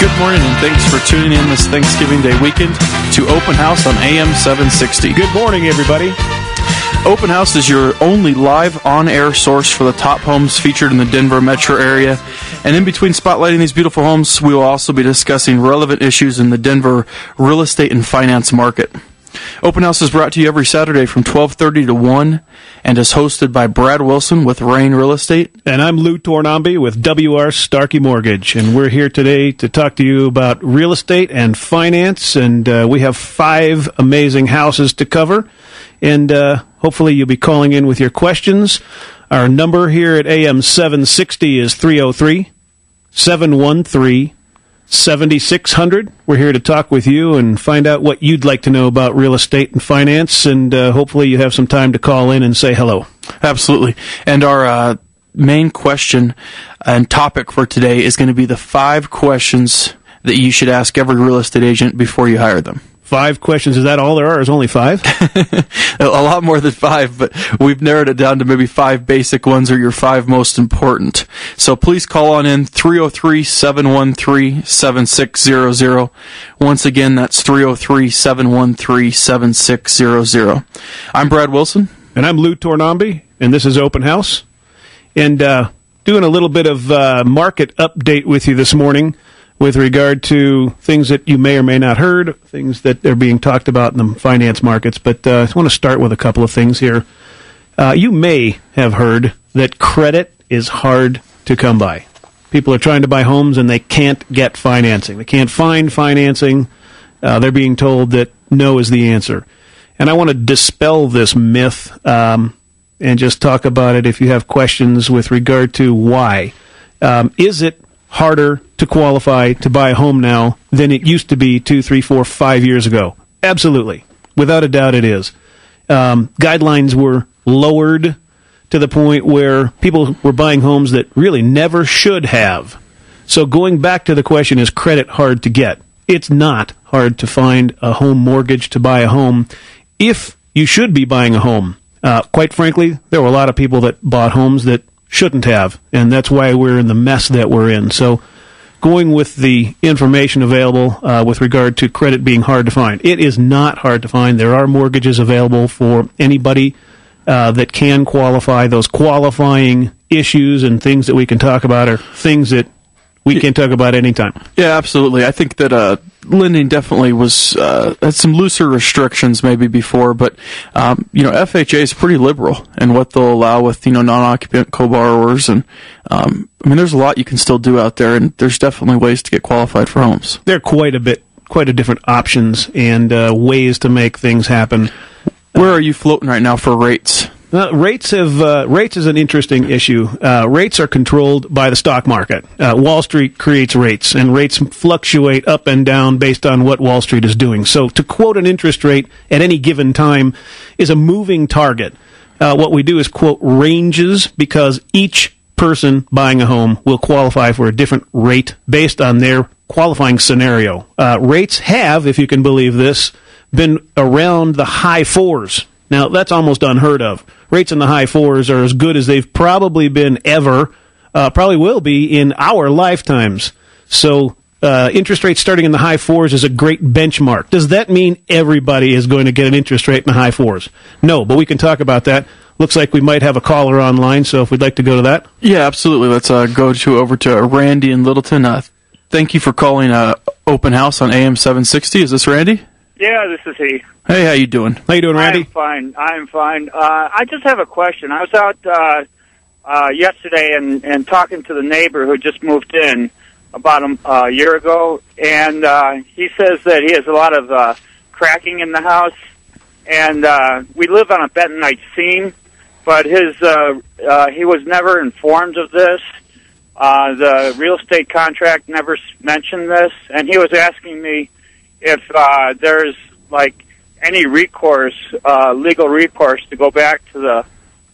Good morning, and thanks for tuning in this Thanksgiving Day weekend to Open House on AM760. Good morning, everybody. Open House is your only live on-air source for the top homes featured in the Denver metro area. And in between spotlighting these beautiful homes, we will also be discussing relevant issues in the Denver real estate and finance market. Open House is brought to you every Saturday from 12:30 to 1 and is hosted by Brad Wilson with Rain Real Estate. And I'm Lou Tornambe with WR Starkey Mortgage. And we're here today to talk to you about real estate and finance. And we have 5 amazing houses to cover. And hopefully you'll be calling in with your questions. Our number here at AM760 is 303-713-7600. We're here to talk with you and find out what you'd like to know about real estate and finance, and hopefully you have some time to call in and say hello. Absolutely. And our main question and topic for today is going to be the 5 questions that you should ask every real estate agent before you hire them. 5 questions. Is that all there are? Is only 5? A lot more than 5, but we've narrowed it down to maybe 5 basic ones or your 5 most important. So please call on in 303-713-7600. Once again, that's 303-713-7600. I'm Brad Wilson. And I'm Lou Tornambe, and this is Open House. And doing a little bit of market update with you this morning with regard to things that you may or may not heard, things that are being talked about in the finance markets. But I want to start with a couple of things here. You may have heard that credit is hard to come by. People are trying to buy homes and they can't get financing. They can't find financing. They're being told that no is the answer. And I want to dispel this myth and just talk about it if you have questions with regard to why. Is it harder to qualify to buy a home now than it used to be 2, 3, 4, 5 years ago? Absolutely. Without a doubt it is. Guidelines were lowered to the point where people were buying homes that really never should have. So going back to the question, is credit hard to get? It's not hard to find a home mortgage to buy a home if you should be buying a home. Quite frankly, there were a lot of people that bought homes that shouldn't have, and that's why we're in the mess that we're in. So going with the information available with regard to credit being hard to find, it is not hard to find. There are mortgages available for anybody that can qualify. Those qualifying issues and things that we can talk about are things that we can talk about anytime. Yeah, absolutely. I think that lending definitely was had some looser restrictions maybe before, but FHA is pretty liberal in what they'll allow with non-occupant co-borrowers, and there's a lot you can still do out there, and there's definitely ways to get qualified for homes. There are quite a different options and ways to make things happen. Where are you floating right now for rates? Rates is an interesting issue. Rates are controlled by the stock market. Wall Street creates rates, and rates fluctuate up and down based on what Wall Street is doing. So to quote an interest rate at any given time is a moving target. What we do is quote ranges because each person buying a home will qualify for a different rate based on their qualifying scenario. Rates have, if you can believe this, been around the high 4s. Now, that's almost unheard of. Rates in the high 4s are as good as they've probably been ever, probably will be in our lifetimes. So interest rates starting in the high 4s is a great benchmark. Does that mean everybody is going to get an interest rate in the high 4s? No, but we can talk about that. Looks like we might have a caller online, so if we'd like to go to that. Yeah, absolutely. Let's go over to Randy in Littleton. Thank you for calling Open House on AM760. Is this Randy? Yeah, this is he. Hey, how you doing? How you doing, Randy? I'm fine. I just have a question. I was out yesterday and talking to the neighbor who just moved in about a year ago, and he says that he has a lot of cracking in the house, and we live on a bentonite seam, but he was never informed of this. The real estate contract never mentioned this, and he was asking me if there's any recourse, legal recourse, to go back to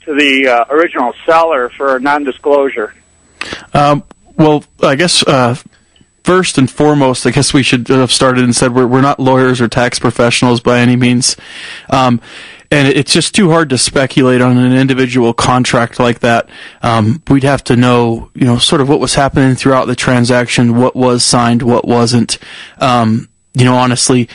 the original seller for non-disclosure. Well, I guess first and foremost, I guess we should have started and said we're not lawyers or tax professionals by any means. And it's just too hard to speculate on an individual contract like that. We'd have to know, sort of what was happening throughout the transaction, what was signed, what wasn't. Honestly,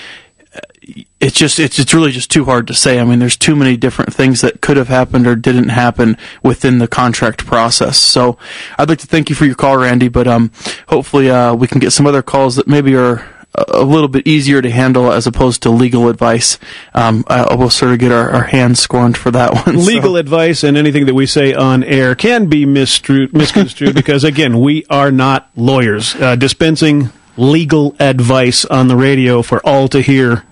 it's really just too hard to say. I mean, there's too many different things that could have happened or didn't happen within the contract process. So I'd like to thank you for your call, Randy, but hopefully we can get some other calls that maybe are a little bit easier to handle as opposed to legal advice. We'll sort of get our hands scorned for that one. Legal advice and anything that we say on air can be misconstrued because, again, we are not lawyers. Dispensing legal advice on the radio for all to hear,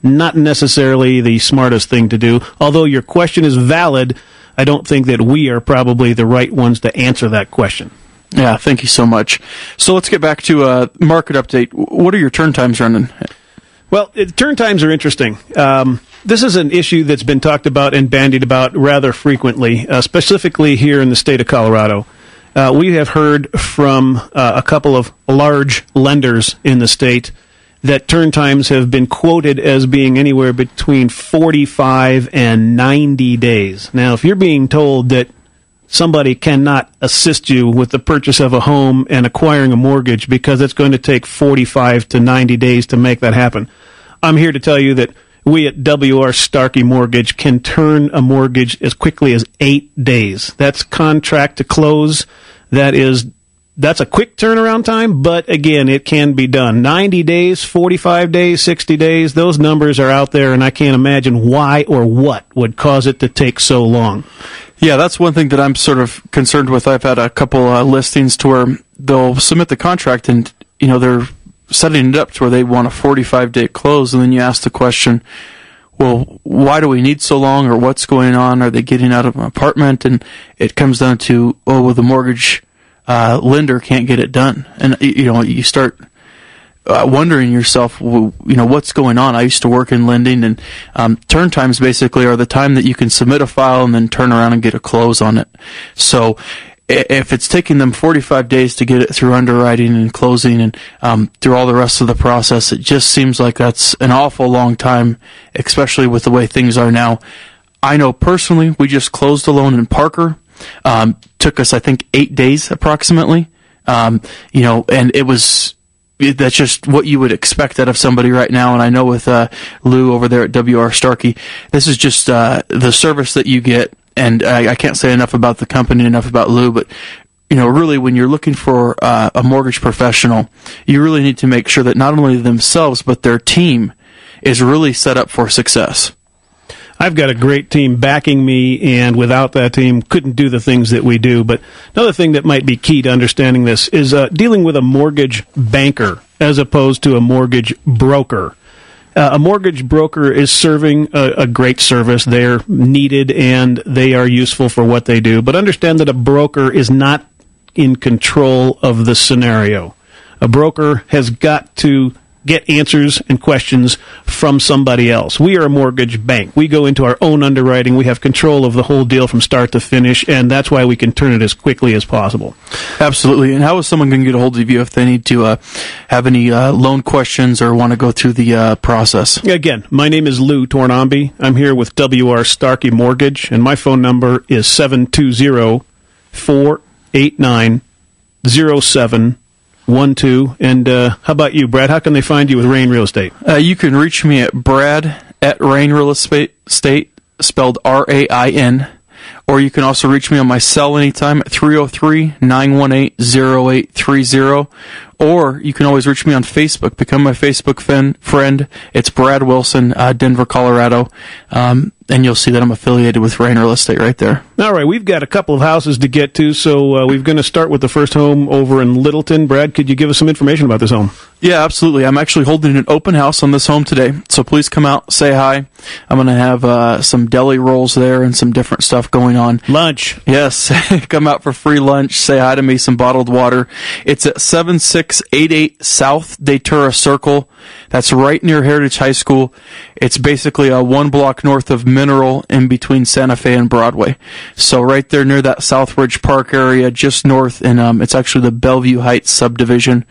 not necessarily the smartest thing to do. Although your question is valid, I don't think that we are probably the right ones to answer that question. Yeah, thank you so much. So let's get back to market update. What are your turn times running? Well, turn times are interesting. This is an issue that's been talked about and bandied about rather frequently, specifically here in the state of Colorado. We have heard from a couple of large lenders in the state that turn times have been quoted as being anywhere between 45 and 90 days. Now, if you're being told that somebody cannot assist you with the purchase of a home and acquiring a mortgage because it's going to take 45 to 90 days to make that happen, I'm here to tell you that we at WR Starkey Mortgage can turn a mortgage as quickly as 8 days. That's contract to close. That's a quick turnaround time, but again, it can be done. 90 days, 45 days, 60 days, those numbers are out there, and I can't imagine why or what would cause it to take so long. Yeah, that's one thing that I'm sort of concerned with. I've had a couple listings to where they'll submit the contract and, they're setting it up to where they want a 45-day close, and then you ask the question, well, why do we need so long, or what's going on? Are they getting out of an apartment? And it comes down to, the mortgage lender can't get it done. And, you start wondering yourself, what's going on? I used to work in lending, and turn times basically are the time that you can submit a file and then turn around and get a close on it. So if it's taking them 45 days to get it through underwriting and closing and through all the rest of the process, it just seems like that's an awful long time, especially with the way things are now. I know personally, we just closed a loan in Parker. Took us, I think, 8 days approximately. And that's just what you would expect out of somebody right now. And I know with Lou over there at WR Starkey, this is just the service that you get. And I can't say enough about the company, enough about Lou, but really when you're looking for a mortgage professional, you really need to make sure that not only themselves, but their team is really set up for success. I've got a great team backing me, and without that team, couldn't do the things that we do. But another thing that might be key to understanding this is dealing with a mortgage banker as opposed to a mortgage broker. A mortgage broker is serving a great service. They're needed and they are useful for what they do. But understand that a broker is not in control of the scenario. A broker has got to get answers and questions from somebody else. We are a mortgage bank. We go into our own underwriting. We have control of the whole deal from start to finish, and that's why we can turn it as quickly as possible. Absolutely. And how is someone going to get a hold of you if they need to have any loan questions or want to go through the process? Again, my name is Lou Tornambe. I'm here with WR Starkey Mortgage, and my phone number is 720-489-0712. And how about you, Brad? How can they find you with Rain Real Estate? You can reach me at Brad@Rain Real Estate, spelled RAIN, or you can also reach me on my cell anytime at 303-918-0830, or you can always reach me on Facebook. Become my Facebook friend. It's Brad Wilson, Denver, Colorado, and you'll see that I'm affiliated with Rain Real Estate right there. All right, we've got a couple of houses to get to, so we're going to start with the first home over in Littleton. Brad, could you give us some information about this home? Yeah, absolutely. I'm actually holding an open house on this home today, so please come out, say hi. I'm going to have some deli rolls there and some different stuff going on. Lunch. Yes, come out for free lunch, say hi to me, some bottled water. It's at 7688 South Datura Circle. That's right near Heritage High School. It's basically 1 block north of Mineral in between Santa Fe and Broadway. So right there near that Southridge Park area, just north, and it's actually the Bellevue Heights subdivision.